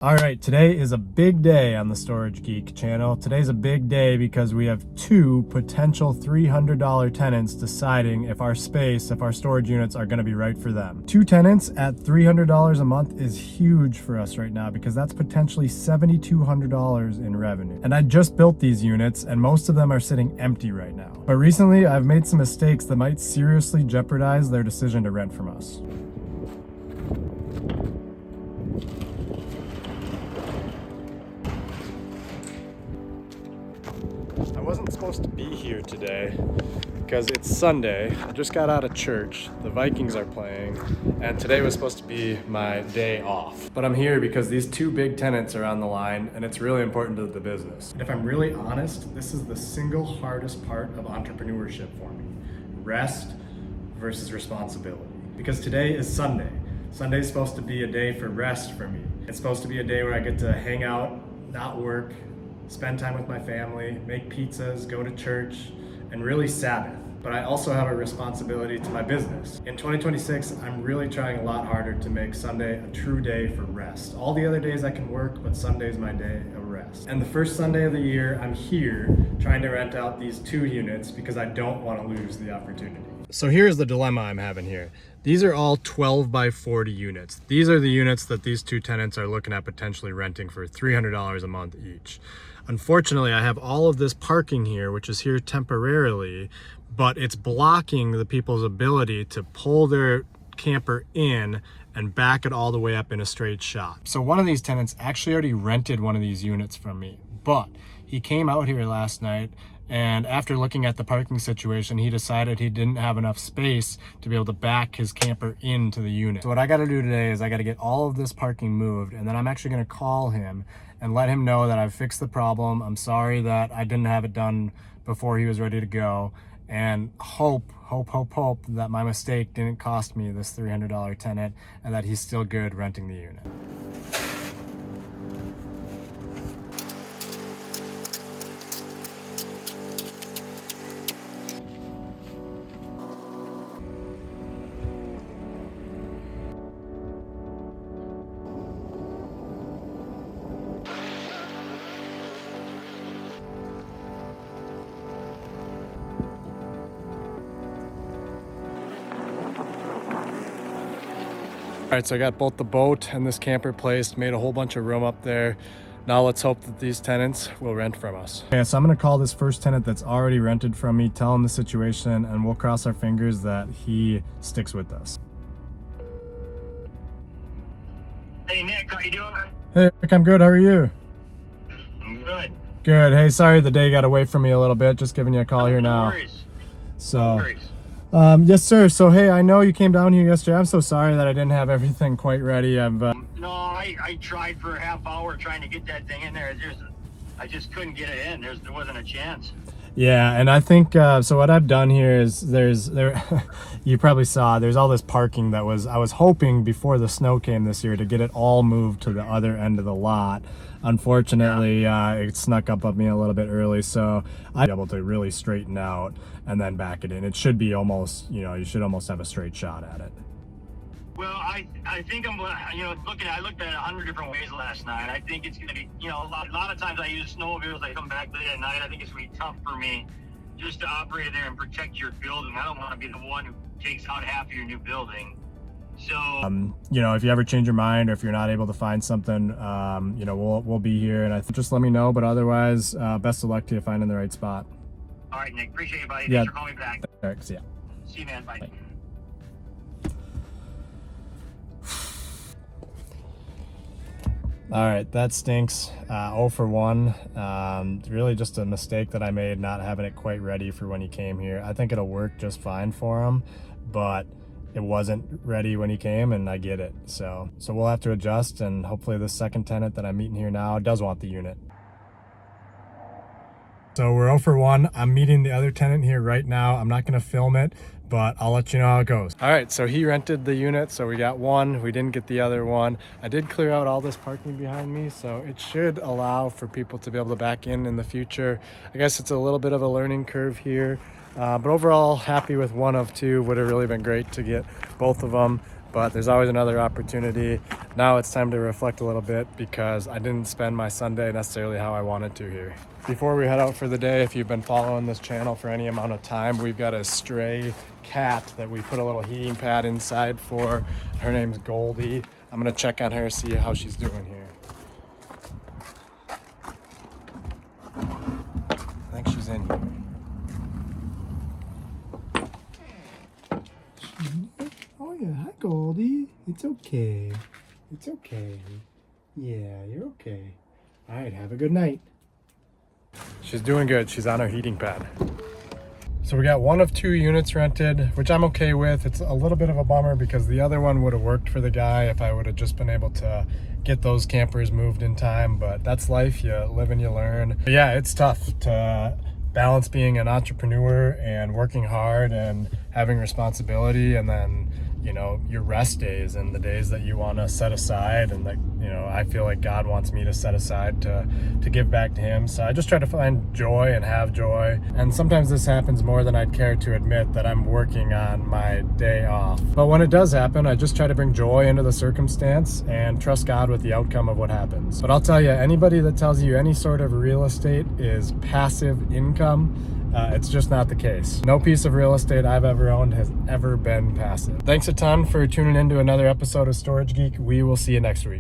All right, today is a big day on the Storage Geek channel. Today's a big day because we have two potential $300 tenants deciding if our storage units are gonna be right for them. Two tenants at $300 a month is huge for us right now because that's potentially $7,200 in revenue. And I just built these units and most of them are sitting empty right now. But recently I've made some mistakes that might seriously jeopardize their decision to rent from us. I wasn't supposed to be here today because it's Sunday. I just got out of church. The Vikings are playing, and today was supposed to be my day off. But I'm here because these two big tenants are on the line, and it's really important to the business. If I'm really honest, this is the single hardest part of entrepreneurship for me. Rest versus responsibility. Because today is Sunday. Sunday's supposed to be a day for rest for me. It's supposed to be a day where I get to hang out, not work, spend time with my family, make pizzas, go to church, and really Sabbath. But I also have a responsibility to my business. In 2026, I'm really trying a lot harder to make Sunday a true day for rest. All the other days I can work, but Sunday's my day of rest. And the first Sunday of the year, I'm here trying to rent out these two units because I don't want to lose the opportunity. So here's the dilemma I'm having here. These are all 12 by 40 units. These are the units that these two tenants are looking at potentially renting for $300 a month each. Unfortunately, I have all of this parking here, which is here temporarily, but it's blocking the people's ability to pull their camper in and back it all the way up in a straight shot. So one of these tenants actually already rented one of these units from me, but he came out here last night, and after looking at the parking situation, he decided he didn't have enough space to be able to back his camper into the unit. So what I gotta do today is I gotta get all of this parking moved, and then I'm actually gonna call him and let him know that I've fixed the problem. I'm sorry that I didn't have it done before he was ready to go, and hope that my mistake didn't cost me this $300 tenant and that he's still good renting the unit. All right, so I got both the boat and this camper placed, made a whole bunch of room up there. Now let's hope that these tenants will rent from us. Okay, so I'm gonna call this first tenant that's already rented from me, tell him the situation, and we'll cross our fingers that he sticks with us. Hey Nick, how you doing? Hey Rick, I'm good, how are you? I'm good. Good, hey, sorry the day got away from me a little bit, just giving you a call here now. No worries. So, No worries. Yes sir, so hey, I know you came down here yesterday. I'm so sorry that I didn't have everything quite ready. No, I tried for a half hour trying to get that thing in there. I just couldn't get it in. There wasn't a chance. Yeah, and I think so what I've done here is you probably saw there's all this parking that I was hoping before the snow came this year to get it all moved to the other end of the lot. Unfortunately, it snuck up on me a little bit early, so I'll be able to really straighten out and then back it in. It should be almost, you should almost have a straight shot at it. Well, I think I'm, I looked at 100 different ways last night. I think it's going to be, a lot of times I use snowmobiles. I come back late at night. I think it's going to be tough for me just to operate in there and protect your building. I don't want to be the one who takes out half of your new building. So, if you ever change your mind or if you're not able to find something, we'll be here, and I think just let me know. But otherwise, best of luck to you finding the right spot. All right, Nick, appreciate it, buddy. Yeah. Thanks for calling me back. Thanks, yeah. See you, man. Bye. Bye. All right, that stinks. 0 for 1. Really just a mistake that I made not having it quite ready for when he came here. I think it'll work just fine for him, but it wasn't ready when he came, and I get it. So we'll have to adjust, and hopefully the second tenant that I'm meeting here now does want the unit. So we're 0 for 1. I'm meeting the other tenant here right now. I'm not gonna film it, but I'll let you know how it goes. All right, so he rented the unit, so we got one. We didn't get the other one. I did clear out all this parking behind me, so it should allow for people to be able to back in the future. I guess it's a little bit of a learning curve here, but overall happy with one of two. Would have really been great to get both of them. but there's always another opportunity. Now it's time to reflect a little bit because I didn't spend my Sunday necessarily how I wanted to here. Before we head out for the day, if you've been following this channel for any amount of time, we've got a stray cat that we put a little heating pad inside for. Her name's Goldie. I'm gonna check on her, see how she's doing here. I think she's in here. Oh yeah, hi Goldie. It's okay. It's okay. Yeah, you're okay. All right, have a good night. She's doing good. She's on her heating pad. So we got one of 2 units rented, which I'm okay with. It's a little bit of a bummer because the other one would have worked for the guy if I would have just been able to get those campers moved in time, but that's life. You live and you learn. But yeah, it's tough to balance being an entrepreneur and working hard and having responsibility, and then, you know, your rest days and the days that you want to set aside, and, like, you know, I feel like God wants me to set aside to give back to him. So I just try to find joy and have joy, and sometimes this happens more than I'd care to admit, that I'm working on my day off. But when it does happen, I just try to bring joy into the circumstance and trust God with the outcome of what happens. But I'll tell you, anybody that tells you any sort of real estate is passive income, it's just not the case. No piece of real estate I've ever owned has ever been passive. Thanks a ton for tuning in to another episode of Storage Geek. We will see you next week.